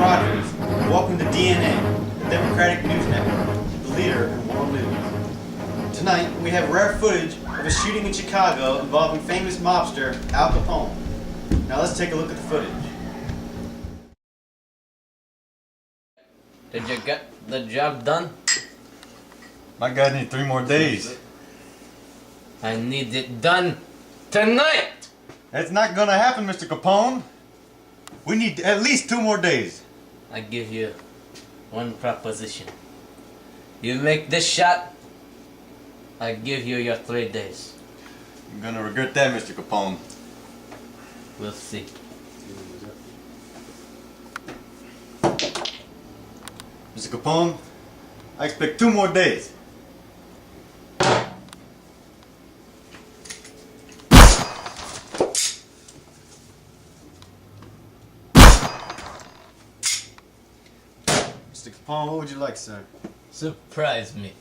Rogers. Welcome to DNA, the Democratic News Network, the leader in world news. Tonight, we have rare footage of a shooting in Chicago involving famous mobster Al Capone. Now let's take a look at the footage. Did you get the job done? My guy needs 3 more days. I need it done tonight! That's not gonna happen, Mr. Capone. We need at least 2 more days. I give you one proposition. You make this shot, I give you your 3 days. You're gonna regret that, Mr. Capone. We'll see. Mr. Capone, I expect 2 more days. Mr. Capone, what would you like, sir? Surprise me.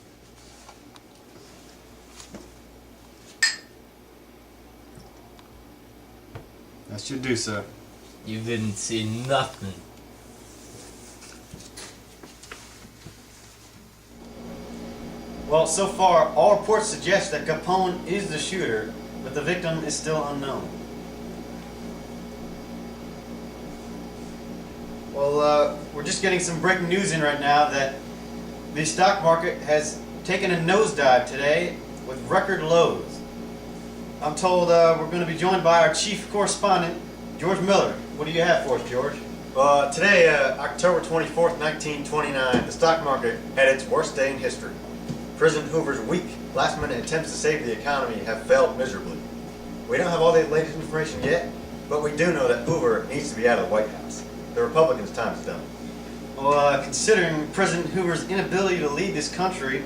That should do, sir. You didn't see nothing. Well, so far, all reports suggest that Capone is the shooter, but the victim is still unknown. Well, we're just getting some breaking news in right now that the stock market has taken a nosedive today with record lows. I'm told we're going to be joined by our chief correspondent, George Miller. What do you have for us, George? Today, October 24th, 1929, the stock market had its worst day in history. President Hoover's weak, last-minute attempts to save the economy have failed miserably. We don't have all the latest information yet, but we do know that Hoover needs to be out of the White House. The Republicans' time is done. Well, considering President Hoover's inability to lead this country,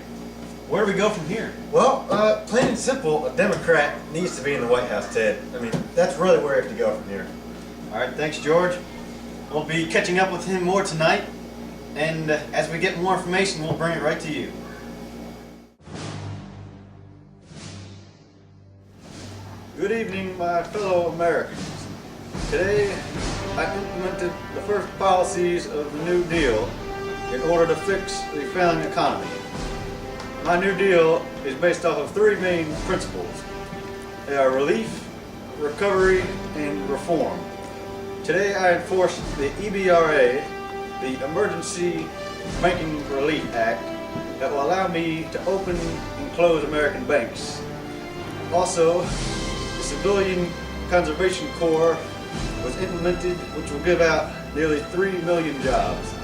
where do we go from here? Well, plain and simple, a Democrat needs to be in the White House, Ted. I mean, that's really where we have to go from here. All right, thanks, George. We'll be catching up with him more tonight, and as we get more information, we'll bring it right to you. Good evening, my fellow Americans. Today, I implemented the first policies of the New Deal in order to fix the failing economy. My New Deal is based off of 3 main principles. They are relief, recovery, and reform. Today, I enforced the EBRA, the Emergency Banking Relief Act, that will allow me to open and close American banks. Also, the Civilian Conservation Corps was implemented, which will give out nearly 3 million jobs.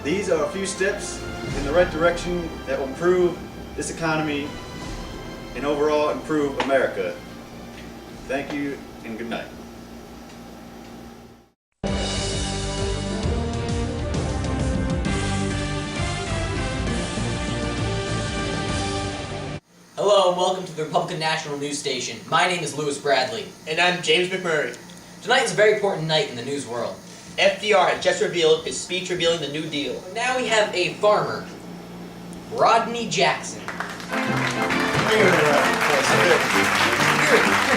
These are a few steps in the right direction that will improve this economy and overall improve America. Thank you and good night. Hello and welcome to the Republican National News Station. My name is Lewis Bradley. And I'm James McMurray. Tonight is a very important night in the news world. FDR had just revealed his speech revealing the New Deal. Now we have a farmer, Rodney Jackson. You're a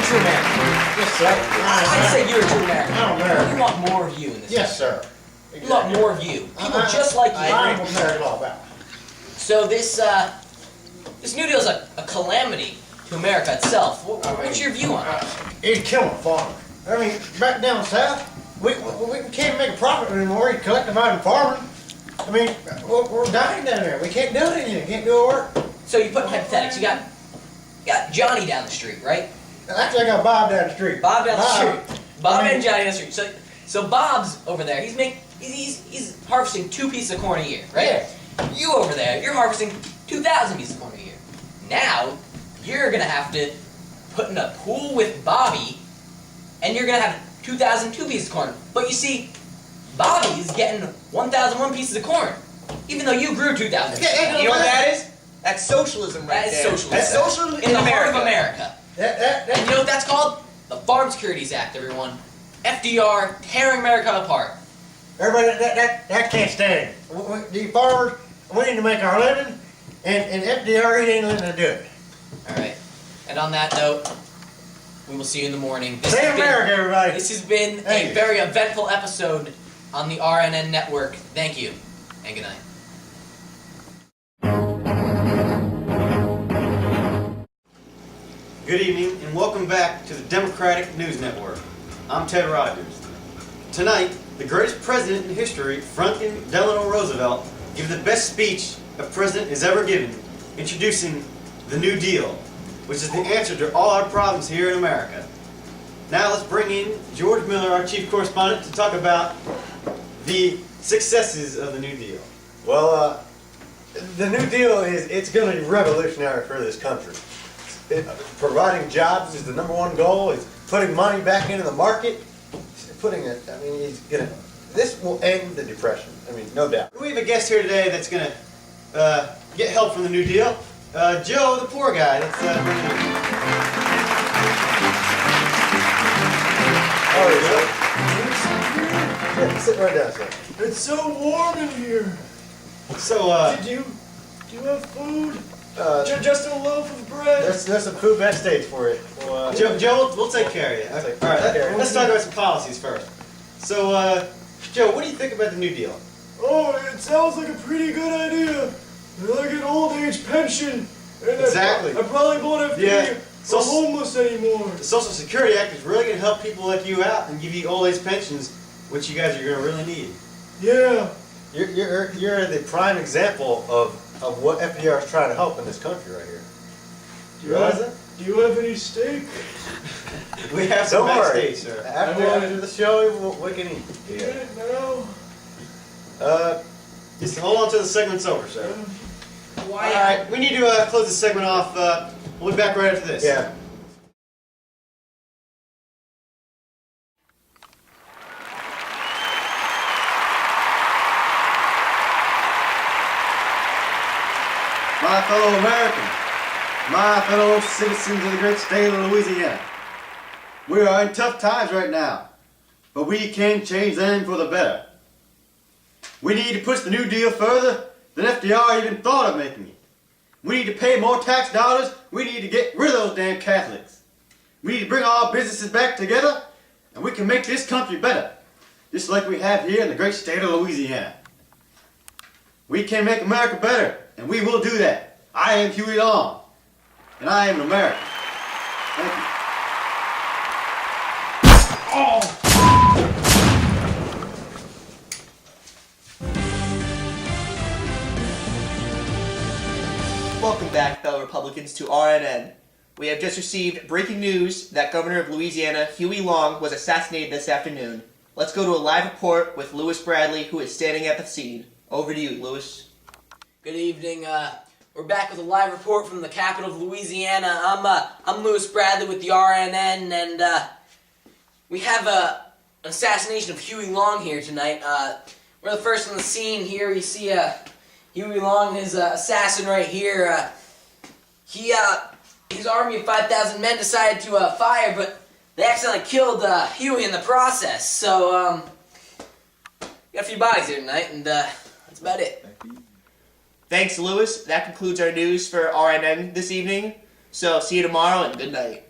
true American. Yes, sir. I say you're a true American. I'm American. We want more of you in this Yes, country. sir. We want more of you. People just like you. I'm American all about. So this New Deal is a calamity to America itself. What's your view on it? He'd kill a farmer. I mean, back down south, we can't make a profit anymore. He'd collect them out in farming. I mean, we're dying down there. We can't do anything. Can't do our work. So you put in hypothetics. You got Johnny down the street, right? Actually, I got Bob down the street. Bob down the street. Bob I mean, and Johnny down the street. So Bob's over there. He's harvesting 2 pieces of corn a year, right? Yeah. You over there, you're harvesting 2,000 pieces of corn a year. Now you're gonna have to put in a pool with Bobby, and you're gonna have 2,002 pieces of corn. But you see, Bobby's getting 1,001 pieces of corn, even though you grew 2,000. You know what that is? That's socialism right That is there. socialism. That's socialism in the heart of America. And you That, know what that's called? The Farm Securities Act, everyone. FDR tearing America apart. everybody, that can't stand. The farmers, we need to make our living, and FDR ain't letting us do it. All right. And on that note, we will see you in the morning. Stay America, everybody. This has been Thank a you. very eventful episode on the RNN network. Thank you, and good night. Good evening and welcome back to the Democratic News Network. I'm Ted Rogers. Tonight, the greatest president in history, Franklin Delano Roosevelt, gave the best speech a president has ever given, introducing the New Deal, which is the answer to all our problems here in America. Now let's bring in George Miller, our chief correspondent, to talk about the successes of the New Deal. Well, the New Deal it's going to be revolutionary for this country. Providing jobs is the #1 goal. It's putting money back into the market. This will end the Depression. I mean, no doubt. We have a guest here today that's going to get help from the New Deal. Joe, the poor guy. Let's bring him in. Yeah, sit right down, sir. It's so warm in here. So, Do you have food? Just a loaf of bread. There's some food backstage for you. Well, Joe, we'll take care of you. All right, let's talk about some policies first. So, Joe, what do you think about the New Deal? Oh, it sounds like a pretty good idea. Like an old age pension. And Exactly. I probably won't have to be homeless anymore. The Social Security Act is really going to help people like you out and give you old age pensions, which you guys are going to really need. Yeah. you're the prime example of what FDR is trying to help in this country right here. Do you have any steak? We have some Don't worry. backstage, sir. After the show, we can eat. Get it now? Just hold on till the segment's over, sir. Why? All right, we need to close this segment off. We'll be back right after this. Yeah. My fellow Americans, my fellow citizens of the great state of Louisiana, we are in tough times right now, but we can change them for the better. We need to push the New Deal further than FDR even thought of making it. We need to pay more tax dollars. We need to get rid of those damn Catholics. We need to bring all businesses back together, and we can make this country better, just like we have here in the great state of Louisiana. We can make America better, and we will do that. I am Huey Long, and I am an American. Thank you. Welcome back, fellow Republicans, to RNN. We have just received breaking news that Governor of Louisiana, Huey Long, was assassinated this afternoon. Let's go to a live report with Lewis Bradley, who is standing at the scene. Over to you, Lewis. Good evening. We're back with a live report from the capital of Louisiana. I'm Lewis Bradley with the RNN, and we have an assassination of Huey Long here tonight. We're the first on the scene here. You see Huey Long, his assassin right here. His army of 5,000 men decided to fire, but they accidentally killed Huey in the process. So we got a few bodies here tonight, and that's about it. Thanks, Lewis. That concludes our news for RNN this evening. So see you tomorrow, and good night.